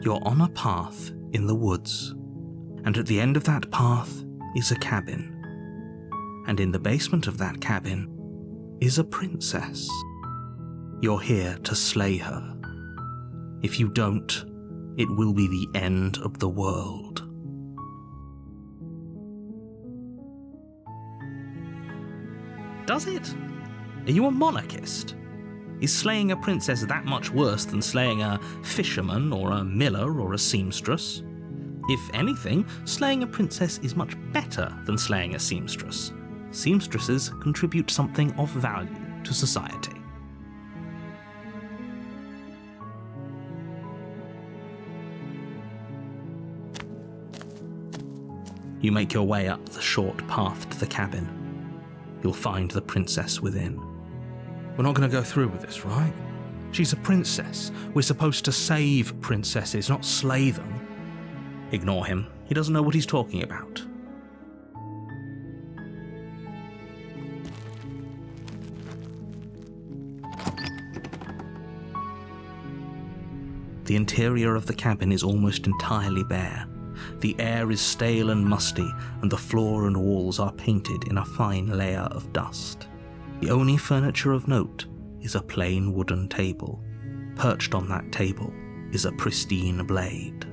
You're on a path in the woods, and at the end of that path is a cabin. And in the basement of that cabin is a princess. You're here to slay her. If you don't, it will be the end of the world. Does it? Are you a monarchist? Is slaying a princess that much worse than slaying a fisherman or a miller or a seamstress? If anything, slaying a princess is much better than slaying a seamstress. Seamstresses contribute something of value to society. You make your way up the short path to the cabin. You'll find the princess within. We're not going to go through with this, right? She's a princess. We're supposed to save princesses, not slay them. Ignore him. He doesn't know what he's talking about. The interior of the cabin is almost entirely bare. The air is stale and musty, and the floor and walls are painted in a fine layer of dust. The only furniture of note is a plain wooden table. Perched on that table is a pristine blade.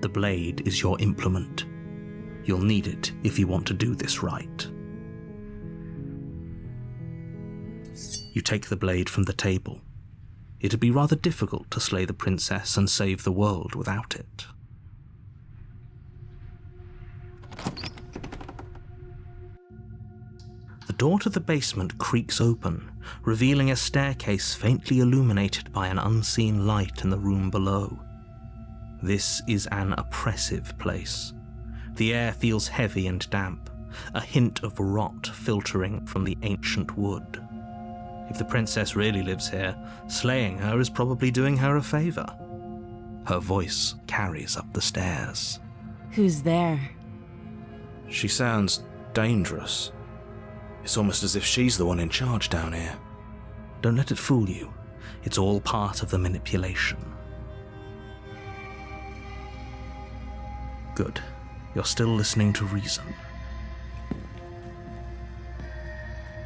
The blade is your implement. You'll need it if you want to do this right. You take the blade from the table. It'd be rather difficult to slay the princess and save the world without it. The door to the basement creaks open, revealing a staircase faintly illuminated by an unseen light in the room below. This is an oppressive place. The air feels heavy and damp, a hint of rot filtering from the ancient wood. If the princess really lives here, slaying her is probably doing her a favor. Her voice carries up the stairs. Who's there? She sounds dangerous. It's almost as if she's the one in charge down here. Don't let it fool you. It's all part of the manipulation. Good. You're still listening to reason.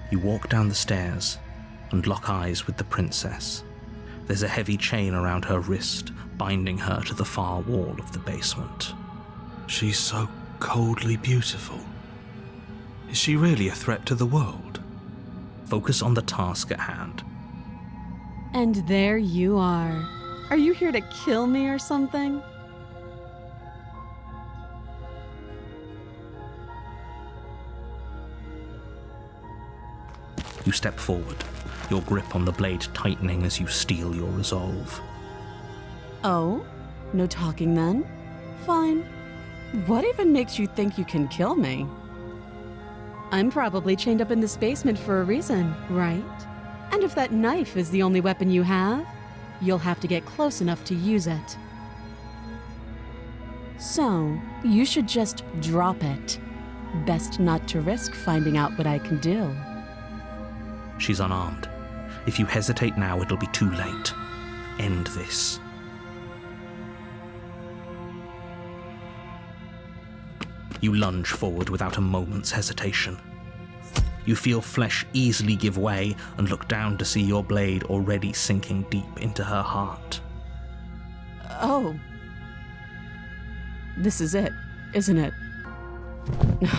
You walk down the stairs and lock eyes with the princess. There's a heavy chain around her wrist, binding her to the far wall of the basement. She's so coldly beautiful. Is she really a threat to the world? Focus on the task at hand. And there you are. Are you here to kill me or something? You step forward, your grip on the blade tightening as you steel your resolve. Oh? No talking then? Fine. What even makes you think you can kill me? I'm probably chained up in this basement for a reason, right? And if that knife is the only weapon you have, you'll have to get close enough to use it. So, you should just drop it. Best not to risk finding out what I can do. She's unarmed. If you hesitate now, it'll be too late. End this. You lunge forward without a moment's hesitation. You feel flesh easily give way and look down to see your blade already sinking deep into her heart. Oh. This is it, isn't it?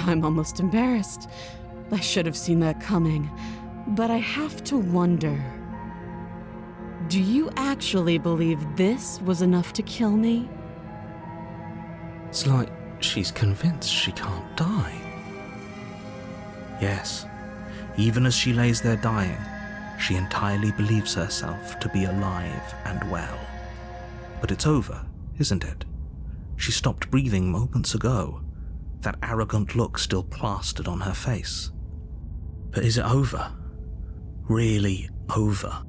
I'm almost embarrassed. I should have seen that coming. But I have to wonder. Do you actually believe this was enough to kill me? It's like she's convinced she can't die. Yes, even as she lays there dying, she entirely believes herself to be alive and well. But it's over, isn't it? She stopped breathing moments ago, that arrogant look still plastered on her face. But is it over? Really over?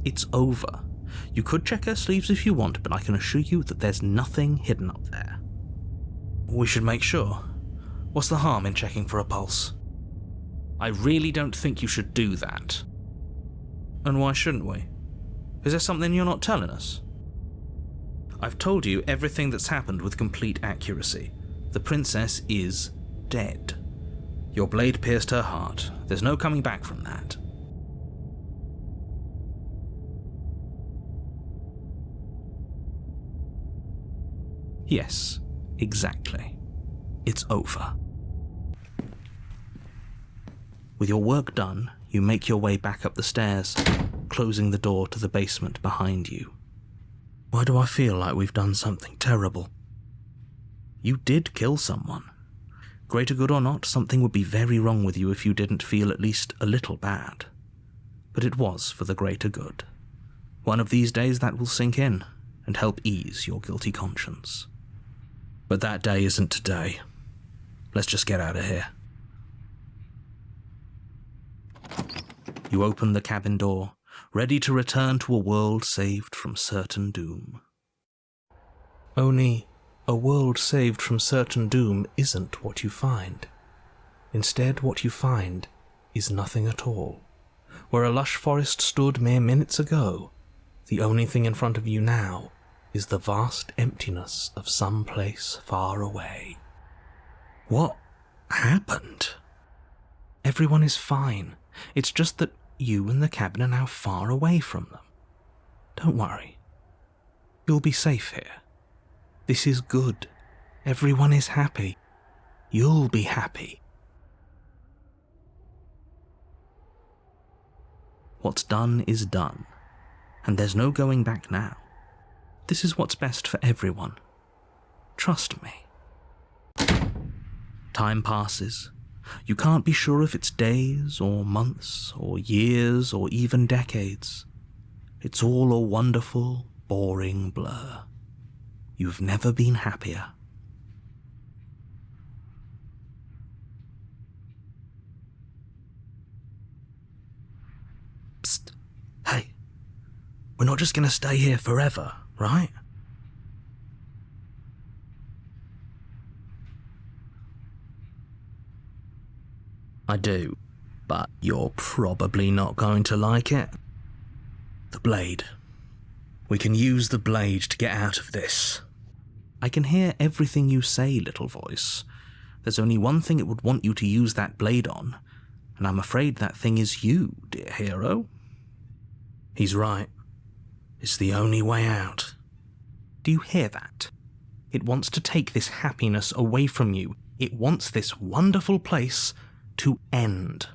It's over. You could check her sleeves if you want, but I can assure you that there's nothing hidden up there. We should make sure. What's the harm in checking for a pulse? I really don't think you should do that. And why shouldn't we? Is there something you're not telling us? I've told you everything that's happened with complete accuracy. The princess is dead. Your blade pierced her heart. There's no coming back from that. Yes, exactly. It's over. With your work done, you make your way back up the stairs, closing the door to the basement behind you. Why do I feel like we've done something terrible? You did kill someone. Greater good or not, something would be very wrong with you if you didn't feel at least a little bad. But it was for the greater good. One of these days that will sink in and help ease your guilty conscience. But that day isn't today. Let's just get out of here. You open the cabin door, ready to return to a world saved from certain doom. Only a world saved from certain doom isn't what you find. Instead, what you find is nothing at all. Where a lush forest stood mere minutes ago, the only thing in front of you now is the vast emptiness of some place far away. What happened? Everyone is fine. It's just that you and the cabin are now far away from them. Don't worry. You'll be safe here. This is good. Everyone is happy. You'll be happy. What's done is done, and there's no going back now. This is what's best for everyone. Trust me. Time passes. You can't be sure if it's days or months or years or even decades. It's all a wonderful, boring blur. You've never been happier. Psst. Hey. We're not just going to stay here forever, right? I do, but you're probably not going to like it. The blade. We can use the blade to get out of this. I can hear everything you say, little voice. There's only one thing it would want you to use that blade on, and I'm afraid that thing is you, dear hero. He's right. It's the only way out. Do you hear that? It wants to take this happiness away from you. It wants this wonderful place to end.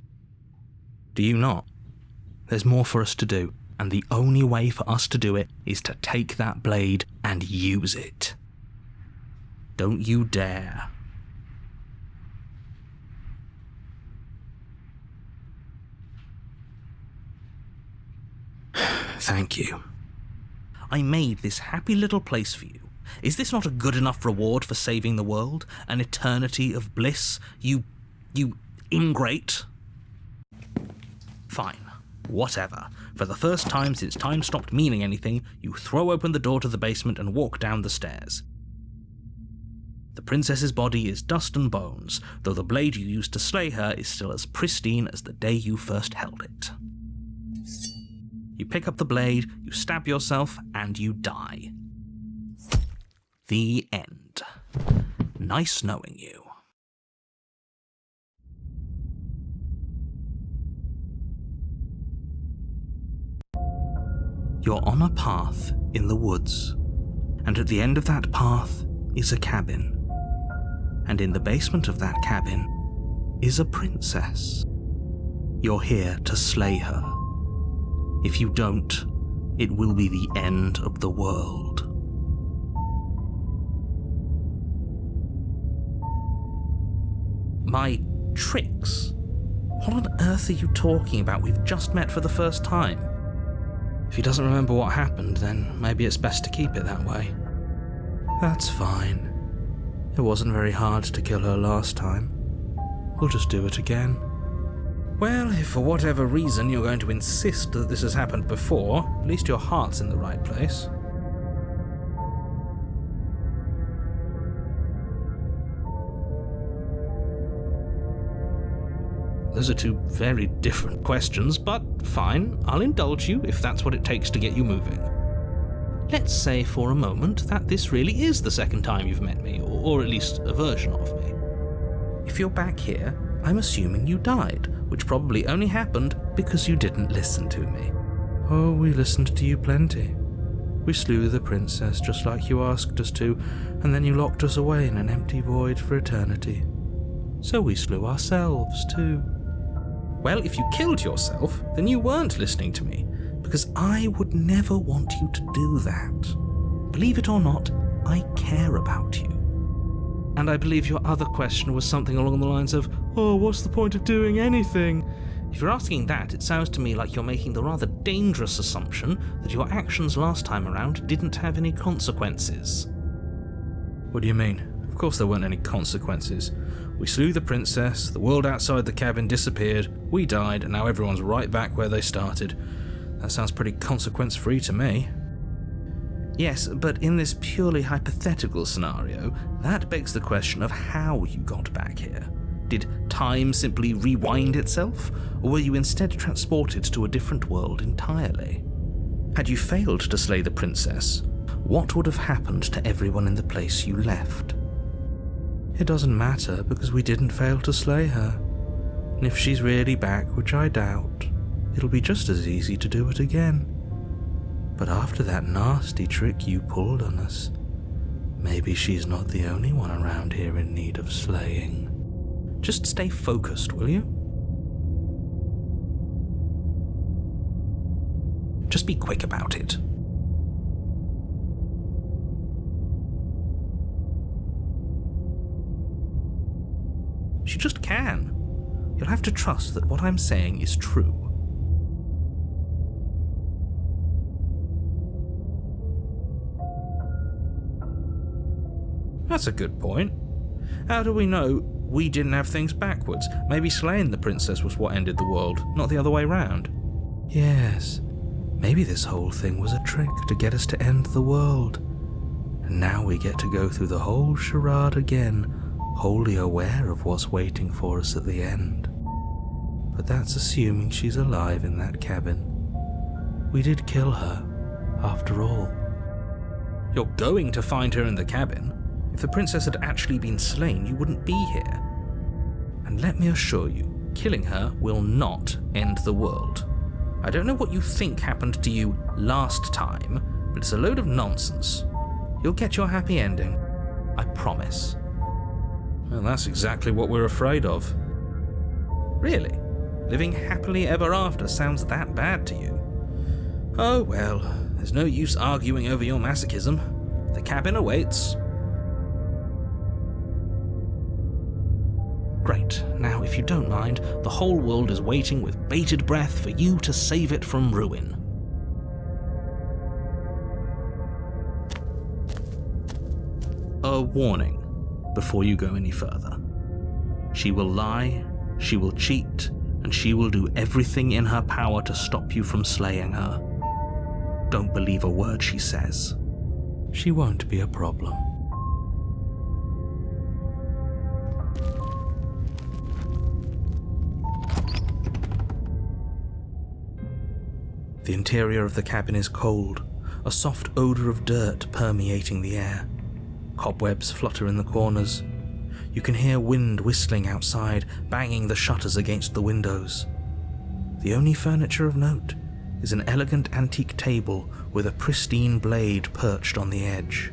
Do you not? There's more for us to do, and the only way for us to do it is to take that blade and use it. Don't you dare. Thank you. I made this happy little place for you. Is this not a good enough reward for saving the world? An eternity of bliss? You ingrate? Fine. Whatever. For the first time since time stopped meaning anything, you throw open the door to the basement and walk down the stairs. The princess's body is dust and bones, though the blade you used to slay her is still as pristine as the day you first held it. You pick up the blade, you stab yourself, and you die. The end. Nice knowing you. You're on a path in the woods, and at the end of that path is a cabin. And in the basement of that cabin is a princess. You're here to slay her. If you don't, it will be the end of the world. My tricks? What on earth are you talking about? We've just met for the first time. If he doesn't remember what happened, then maybe it's best to keep it that way. That's fine. It wasn't very hard to kill her last time. We'll just do it again. Well, if for whatever reason you're going to insist that this has happened before, at least your heart's in the right place. those are two very different questions, but fine, I'll indulge you if that's what it takes to get you moving. Let's say for a moment that this really is the second time you've met me, or at least a version of me. If you're back here, I'm assuming you died, which probably only happened because you didn't listen to me. Oh, we listened to you plenty. We slew the princess just like you asked us to, and then you locked us away in an empty void for eternity. So we slew ourselves too. Well, if you killed yourself, then you weren't listening to me, because I would never want you to do that. Believe it or not, I care about you. And I believe your other question was something along the lines of, oh, what's the point of doing anything? If you're asking that, it sounds to me like you're making the rather dangerous assumption that your actions last time around didn't have any consequences. What do you mean? Of course there weren't any consequences. We slew the princess, the world outside the cabin disappeared, we died, and now everyone's right back where they started. That sounds pretty consequence-free to me. Yes, but in this purely hypothetical scenario, that begs the question of how you got back here. Did time simply rewind itself, or were you instead transported to a different world entirely? Had you failed to slay the princess, what would have happened to everyone in the place you left? It doesn't matter, because we didn't fail to slay her. And if she's really back, which I doubt, it'll be just as easy to do it again. But after that nasty trick you pulled on us, maybe she's not the only one around here in need of slaying. Just stay focused, will you? Just be quick about it. She just can. You'll have to trust that what I'm saying is true. That's a good point. How do we know we didn't have things backwards? Maybe slaying the princess was what ended the world, not the other way round. Yes, maybe this whole thing was a trick to get us to end the world. And now we get to go through the whole charade again, wholly aware of what's waiting for us at the end. But that's assuming she's alive in that cabin. We did kill her, after all. You're going to find her in the cabin. If the princess had actually been slain, you wouldn't be here. And let me assure you, killing her will not end the world. I don't know what you think happened to you last time, but it's a load of nonsense. You'll get your happy ending. I promise. Well, that's exactly what we're afraid of. Really? Living happily ever after sounds that bad to you? Oh well, there's no use arguing over your masochism. The cabin awaits. Great. Now, if you don't mind, the whole world is waiting with bated breath for you to save it from ruin. A warning before you go any further. She will lie, she will cheat, and she will do everything in her power to stop you from slaying her. Don't believe a word she says. She won't be a problem. The interior of the cabin is cold, a soft odour of dirt permeating the air. Cobwebs flutter in the corners. You can hear wind whistling outside, banging the shutters against the windows. The only furniture of note is an elegant antique table with a pristine blade perched on the edge.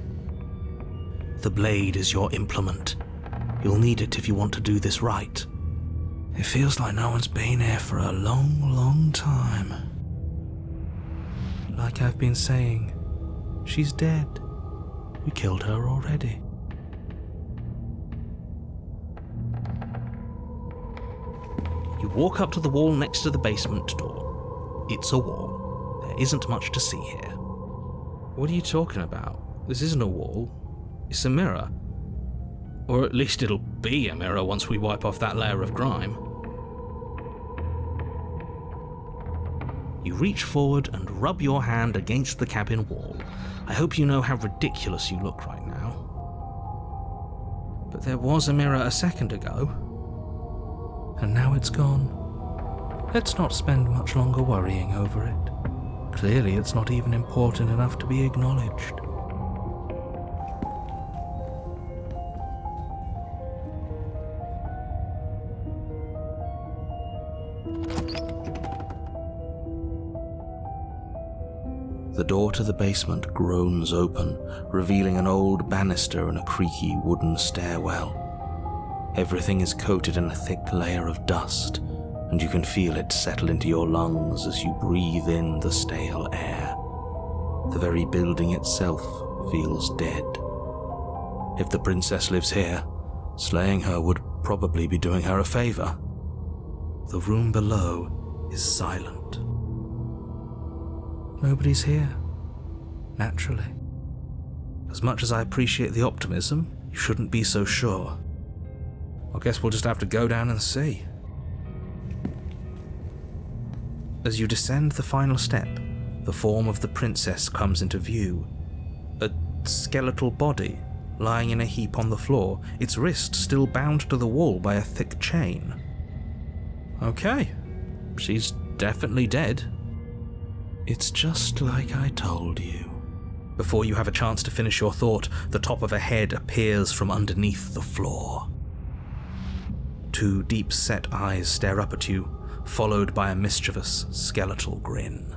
The blade is your implement. You'll need it if you want to do this right. It feels like no one's been here for a long, long time. Like I've been saying, she's dead. We killed her already. You walk up to the wall next to the basement door. It's a wall. There isn't much to see here. What are you talking about? This isn't a wall. It's a mirror. Or at least it'll be a mirror once we wipe off that layer of grime. You reach forward and rub your hand against the cabin wall. I hope you know how ridiculous you look right now. But there was a mirror a second ago, and now it's gone. Let's not spend much longer worrying over it. Clearly it's not even important enough to be acknowledged. The door to the basement groans open, revealing an old banister and a creaky wooden stairwell. Everything is coated in a thick layer of dust, and you can feel it settle into your lungs as you breathe in the stale air. The very building itself feels dead. If the princess lives here, slaying her would probably be doing her a favor. The room below is silent. Nobody's here. Naturally. As much as I appreciate the optimism, you shouldn't be so sure. I guess we'll just have to go down and see. As you descend the final step, the form of the princess comes into view. A skeletal body lying in a heap on the floor, its wrist still bound to the wall by a thick chain. Okay, she's definitely dead. It's just like I told you. Before you have a chance to finish your thought, the top of a head appears from underneath the floor. Two deep-set eyes stare up at you, followed by a mischievous, skeletal grin.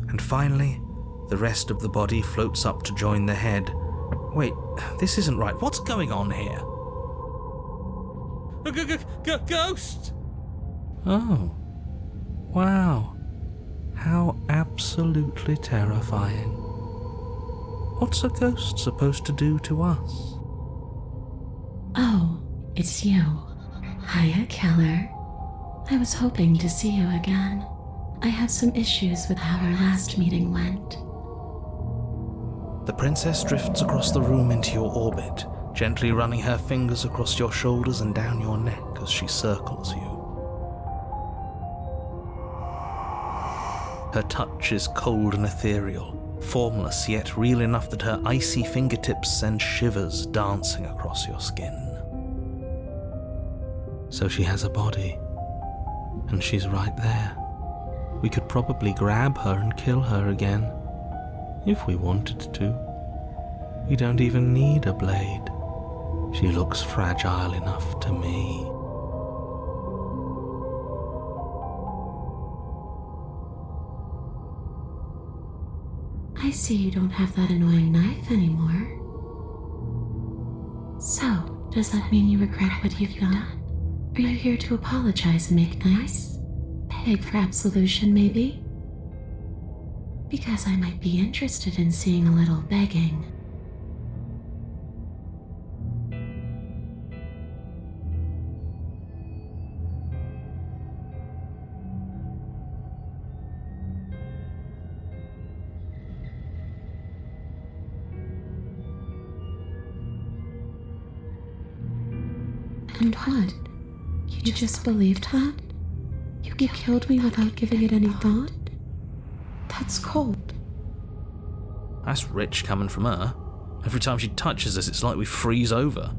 And finally, the rest of the body floats up to join the head. Wait, this isn't right. What's going on here? Ghost! Oh, wow. How absolutely terrifying. What's a ghost supposed to do to us? Oh, it's you. Hiya, Keller. I was hoping to see you again. I have some issues with how our last meeting went. The princess drifts across the room into your orbit, gently running her fingers across your shoulders and down your neck as she circles you. Her touch is cold and ethereal, formless yet real enough that her icy fingertips send shivers dancing across your skin. So she has a body, and she's right there. We could probably grab her and kill her again, if we wanted to. We don't even need a blade. She looks fragile enough to me. I see you don't have that annoying knife anymore. So, does that mean you regret what you've done? Are you here to apologize and make nice? Beg for absolution, maybe? Because I might be interested in seeing a little begging. And what? You just believed that? You killed me without giving it any thought? That's cold. That's rich coming from her. Every time she touches us, it's like we freeze over.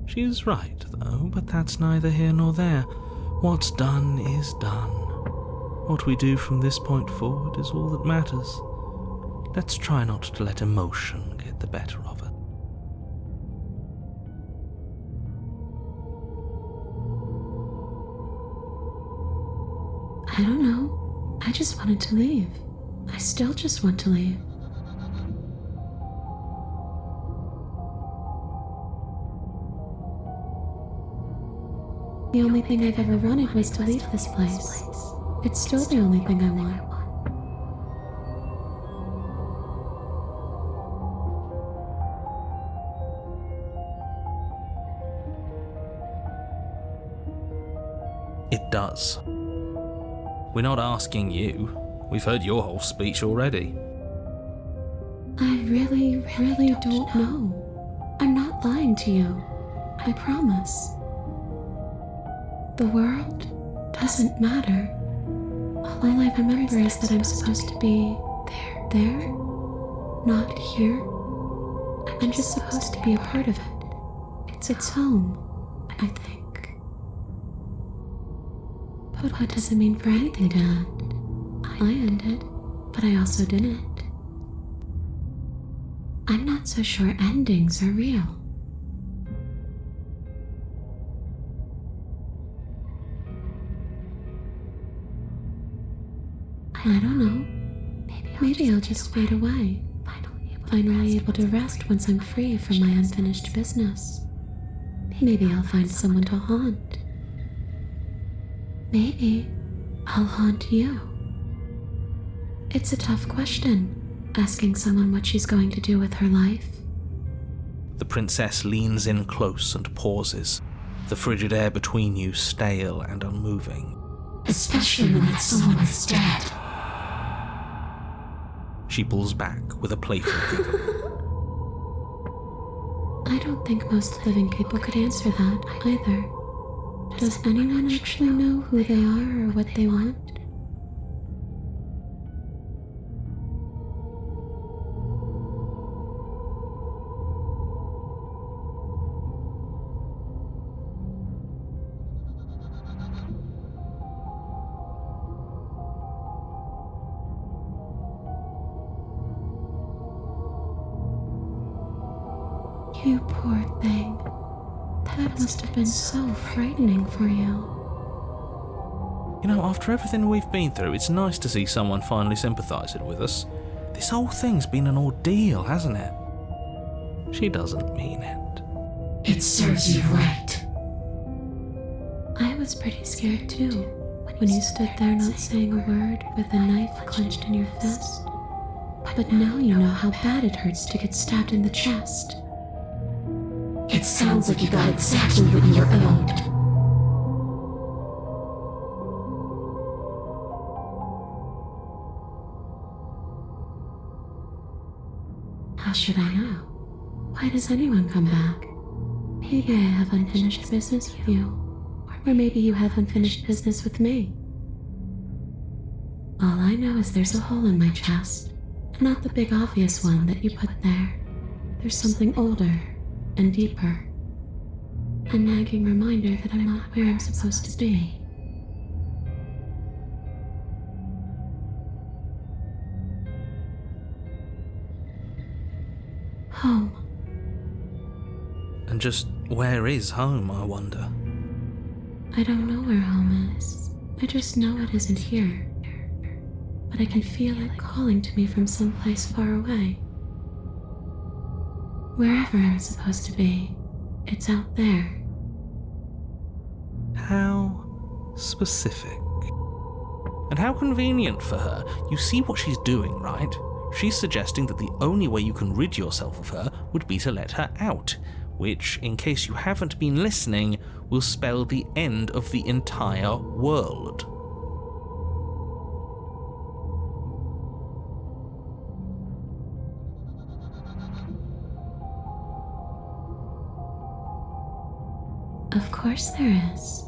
She's right, though, but that's neither here nor there. What's done is done. What we do from this point forward is all that matters. Let's try not to let emotion get the better of it. I don't know. I just wanted to leave. I still just want to leave. The only thing I've ever wanted was to leave this place. It's still the only thing I want. It does. We're not asking you. We've heard your whole speech already. I really don't know. I'm not lying to you. I promise. The world doesn't matter. All I remember is that I'm supposed to be there, not here. I'm just supposed to be a part of it. It's home, I think. But what does it mean for anything to end? I ended, but I also didn't. I'm not so sure endings are real. I don't know. Maybe I'll just fade away. Finally able to rest once I'm free from my unfinished business. Maybe I'll find someone to haunt. Maybe I'll haunt you. It's a tough question, asking someone what she's going to do with her life. The princess leans in close and pauses, the frigid air between you stale and unmoving. Especially when that someone is dead. She pulls back with a playful giggle. I don't think most living people could answer that either. Does anyone actually know who they are or what they want? You poor thing. That must have been so frightening for you. You know, after everything we've been through, it's nice to see someone finally sympathising with us. This whole thing's been an ordeal, hasn't it? She doesn't mean it. It serves you right. I was pretty scared too, when you stood there not saying a word with a knife clenched in your fist. But now you know how bad it hurts to get stabbed in the chest. It sounds like you got exactly what you were owed. How should I know? Why does anyone come back? Maybe I have unfinished business with you. Or maybe you have unfinished business with me. All I know is there's a hole in my chest. Not the big obvious one that you put there. There's something older and deeper. A nagging reminder that I'm not where I'm supposed to be. Home. And just where is home, I wonder? I don't know where home is. I just know it isn't here. But I can feel it calling to me from someplace far away. Wherever I'm supposed to be, it's out there. How specific. And how convenient for her. You see what she's doing, right? She's suggesting that the only way you can rid yourself of her would be to let her out, which, in case you haven't been listening, will spell the end of the entire world. Of course there is.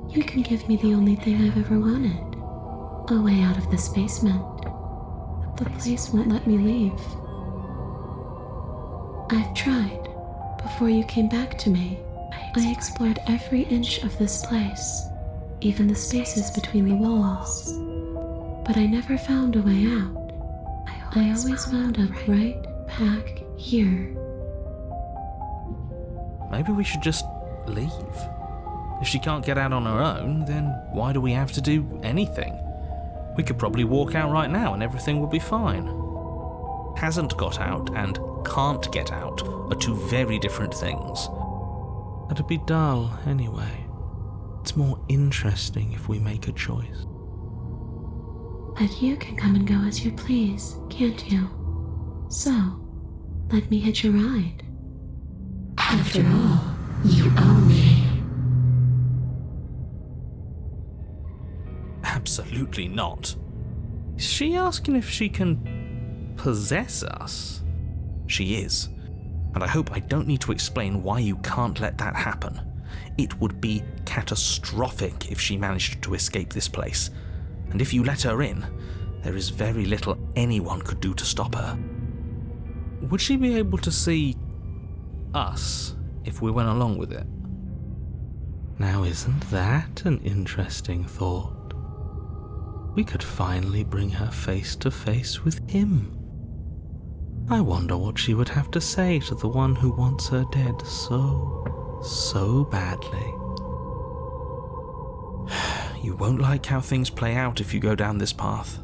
You can give me the only thing I've ever wanted. A way out of this basement. The place won't let me leave. I've tried. Before you came back to me, I explored every inch of this place, even the spaces between the walls. But I never found a way out. I always wound up right back here. Maybe we should just leave. If she can't get out on her own, then why do we have to do anything? We could probably walk out right now and everything would be fine. Hasn't got out and can't get out are two very different things. It'd be dull anyway. It's more interesting if we make a choice. But you can come and go as you please, can't you? So, let me hitch a ride. After all, you owe me. Absolutely not. Is she asking if she can possess us? She is. And I hope I don't need to explain why you can't let that happen. It would be catastrophic if she managed to escape this place. And if you let her in, there is very little anyone could do to stop her. Would she be able to see us if we went along with it? Now isn't that an interesting thought? We could finally bring her face to face with him. I wonder what she would have to say to the one who wants her dead so badly. You won't like how things play out if you go down this path.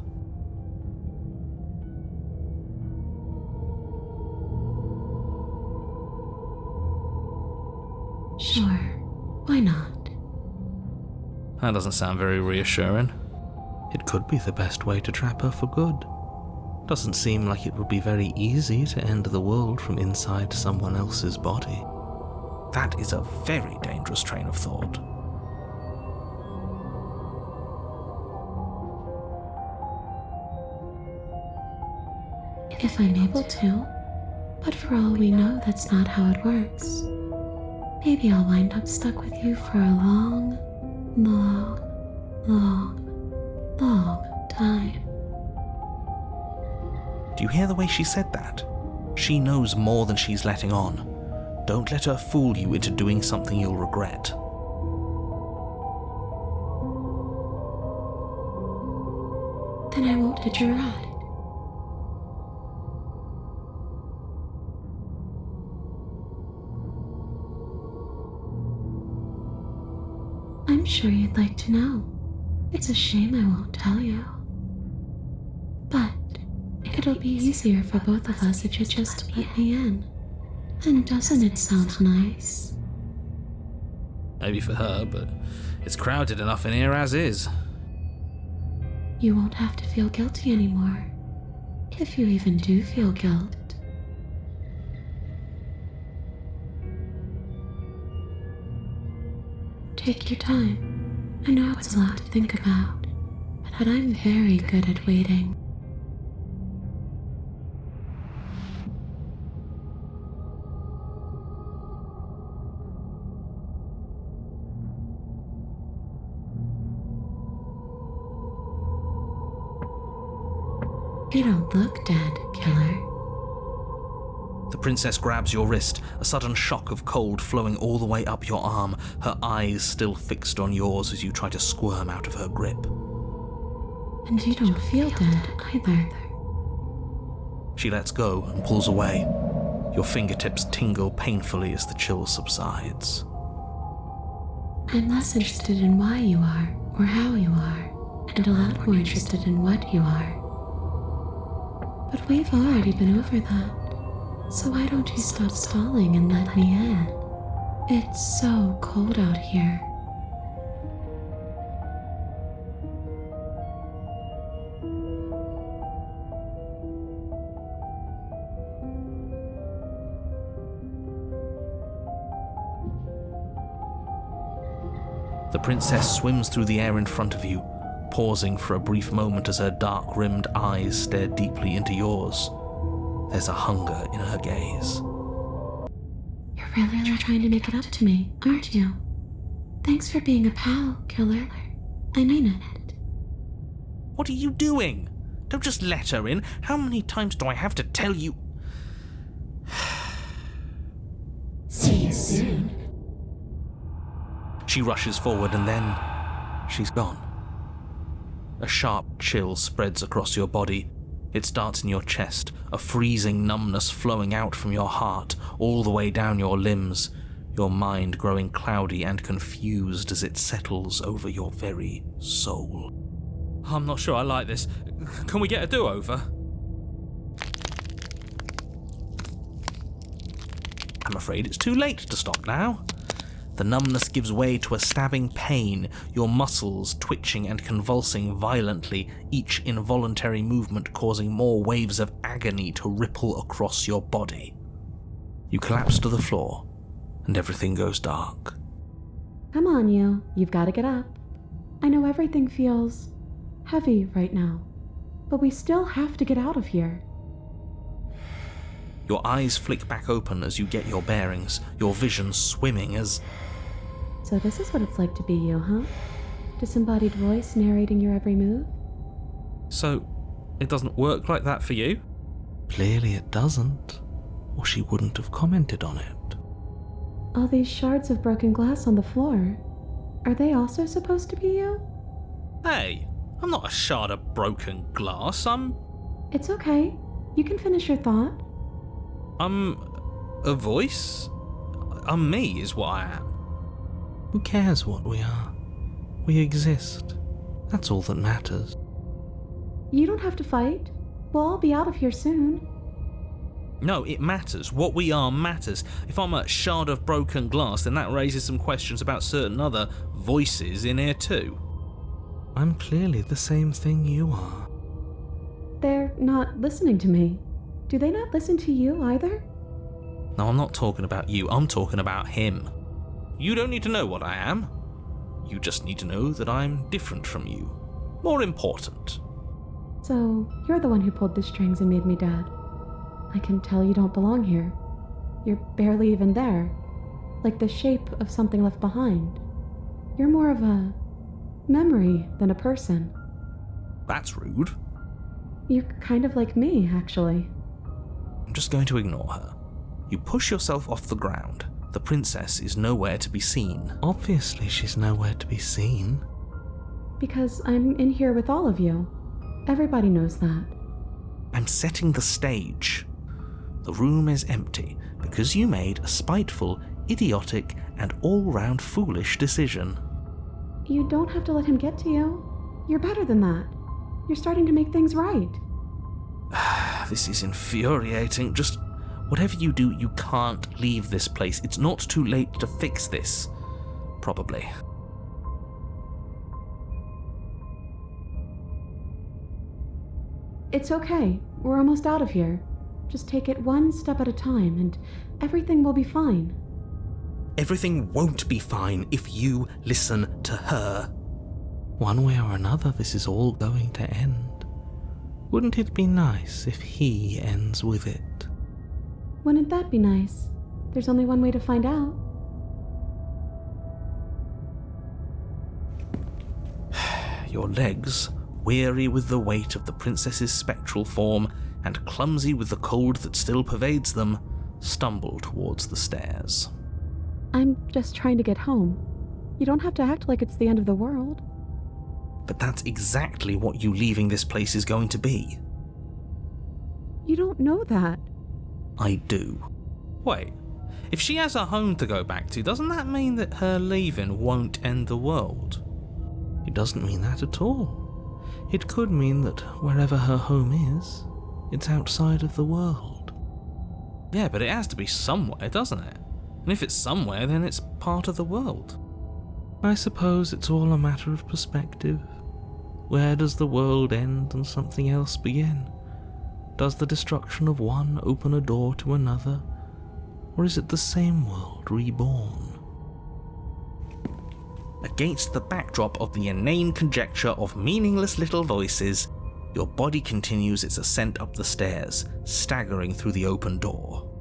Sure, why not? That doesn't sound very reassuring. It could be the best way to trap her for good. Doesn't seem like it would be very easy to end the world from inside someone else's body. That is a very dangerous train of thought. If I'm able to, but for all we know, that's not how it works. Maybe I'll wind up stuck with you for a long time. Do you hear the way she said that? She knows more than she's letting on. Don't let her fool you into doing something you'll regret. Then I won't hit your ride. I'm sure you'd like to know. It's a shame I won't tell you. But it'll be easier for both of us if you just let me in. And doesn't it sound nice? Maybe for her, but it's crowded enough in here as is. You won't have to feel guilty anymore. If you even do feel guilt. Take your time. I know it's a lot to think about, but I'm very good at waiting. You don't look dead, killer. The princess grabs your wrist, a sudden shock of cold flowing all the way up your arm, her eyes still fixed on yours as you try to squirm out of her grip. And you don't feel dead either. She lets go and pulls away. Your fingertips tingle painfully as the chill subsides. I'm less interested in why you are, or how you are, and a lot more interested in what you are. But we've already been over that. So why don't you stop stalling and let me in? It's so cold out here. The princess swims through the air in front of you, pausing for a brief moment as her dark-rimmed eyes stare deeply into yours. There's a hunger in her gaze. You're really trying to make it up to me, aren't you? Thanks for being a pal, killer. I mean it. What are you doing? Don't just let her in. How many times do I have to tell you? See you soon. She rushes forward and then she's gone. A sharp chill spreads across your body. It starts in your chest, a freezing numbness flowing out from your heart, all the way down your limbs, your mind growing cloudy and confused as it settles over your very soul. I'm not sure I like this. Can we get a do-over? I'm afraid it's too late to stop now. The numbness gives way to a stabbing pain, your muscles twitching and convulsing violently, each involuntary movement causing more waves of agony to ripple across your body. You collapse to the floor, and everything goes dark. Come on, you've got to get up. I know everything feels heavy right now, but we still have to get out of here. Your eyes flick back open as you get your bearings, your vision swimming as... So this is what it's like to be you, huh? Disembodied voice narrating your every move? So, it doesn't work like that for you? Clearly it doesn't, or she wouldn't have commented on it. All these shards of broken glass on the floor. Are they also supposed to be you? Hey, I'm not a shard of broken glass. It's okay. You can finish your thought. I'm a voice? I'm me is what I am. Who cares what we are? We exist. That's all that matters. You don't have to fight. We'll all be out of here soon. No, it matters. What we are matters. If I'm a shard of broken glass, then that raises some questions about certain other voices in here too. I'm clearly the same thing you are. They're not listening to me. Do they not listen to you either? No, I'm not talking about you. I'm talking about him. You don't need to know what I am. You just need to know that I'm different from you. More important. So, you're the one who pulled the strings and made me dead. I can tell you don't belong here. You're barely even there. Like the shape of something left behind. You're more of a memory than a person. That's rude. You're kind of like me, actually. I'm just going to ignore her. You push yourself off the ground. The princess is nowhere to be seen. Obviously she's nowhere to be seen. Because I'm in here with all of you. Everybody knows that. I'm setting the stage. The room is empty because you made a spiteful, idiotic, and all-round foolish decision. You don't have to let him get to you. You're better than that. You're starting to make things right. This is infuriating. Just whatever you do, you can't leave this place. It's not too late to fix this. Probably. It's okay. We're almost out of here. Just take it one step at a time and everything will be fine. Everything won't be fine if you listen to her. One way or another, this is all going to end. Wouldn't it be nice if he ends with it? Wouldn't that be nice? There's only one way to find out. Your legs, weary with the weight of the princess's spectral form and clumsy with the cold that still pervades them, stumble towards the stairs. I'm just trying to get home. You don't have to act like it's the end of the world. But that's exactly what you leaving this place is going to be. You don't know that. I do. Wait, if she has a home to go back to, doesn't that mean that her leaving won't end the world? It doesn't mean that at all. It could mean that wherever her home is, it's outside of the world. Yeah, but it has to be somewhere, doesn't it? And if it's somewhere, then it's part of the world. I suppose it's all a matter of perspective. Where does the world end and something else begin? Does the destruction of one open a door to another? Or is it the same world reborn? Against the backdrop of the inane conjecture of meaningless little voices, your body continues its ascent up the stairs, staggering through the open door.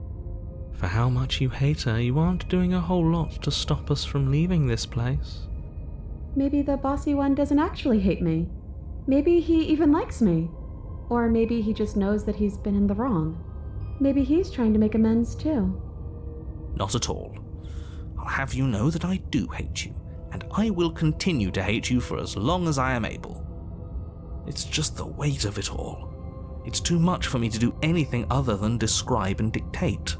For how much you hate her, you aren't doing a whole lot to stop us from leaving this place. Maybe the bossy one doesn't actually hate me. Maybe he even likes me. Or maybe he just knows that he's been in the wrong. Maybe he's trying to make amends too. Not at all. I'll have you know that I do hate you, and I will continue to hate you for as long as I am able. It's just the weight of it all. It's too much for me to do anything other than describe and dictate.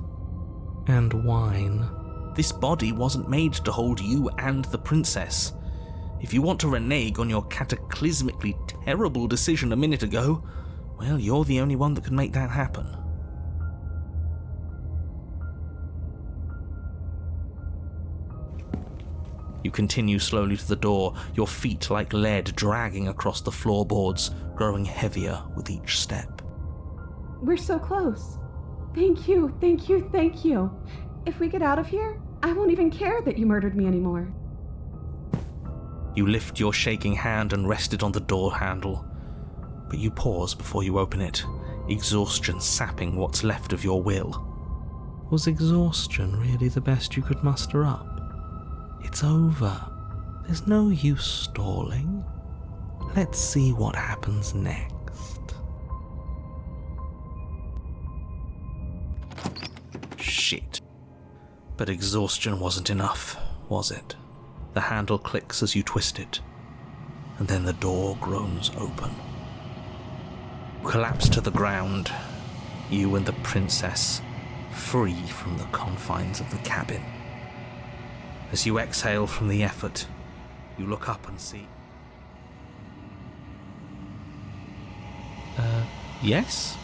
And whine. This body wasn't made to hold you and the princess. If you want to renege on your cataclysmically terrible decision a minute ago, well, you're the only one that can make that happen. You continue slowly to the door, your feet like lead dragging across the floorboards, growing heavier with each step. We're so close. Thank you, thank you, thank you. If we get out of here, I won't even care that you murdered me anymore. You lift your shaking hand and rest it on the door handle, but you pause before you open it, exhaustion sapping what's left of your will. Was exhaustion really the best you could muster up? It's over. There's no use stalling. Let's see what happens next. Shit. But exhaustion wasn't enough, was it? The handle clicks as you twist it, and then the door groans open. Collapse to the ground, you and the princess, free from the confines of the cabin. As you exhale from the effort, you look up and see... Yes?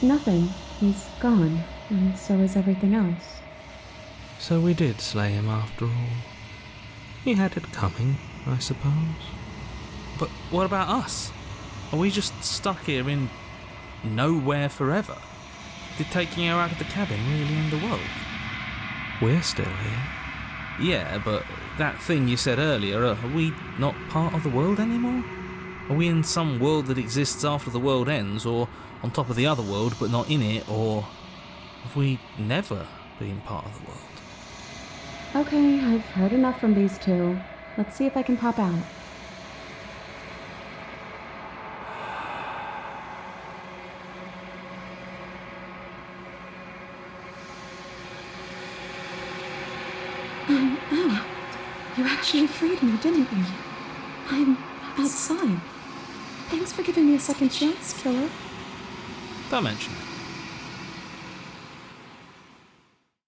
Nothing. He's gone, and so is everything else. So we did slay him after all. He had it coming, I suppose. But what about us? Are we just stuck here in nowhere forever? Did taking her out of the cabin really end the world? We're still here. Yeah, but that thing you said earlier, are we not part of the world anymore? Are we in some world that exists after the world ends, or on top of the other world but not in it, or have we never been part of the world? Okay, I've heard enough from these two. Let's see if I can pop out. I'm out. You actually freed me, didn't you? I'm outside. Thanks for giving me a second chance, killer. Don't mention it.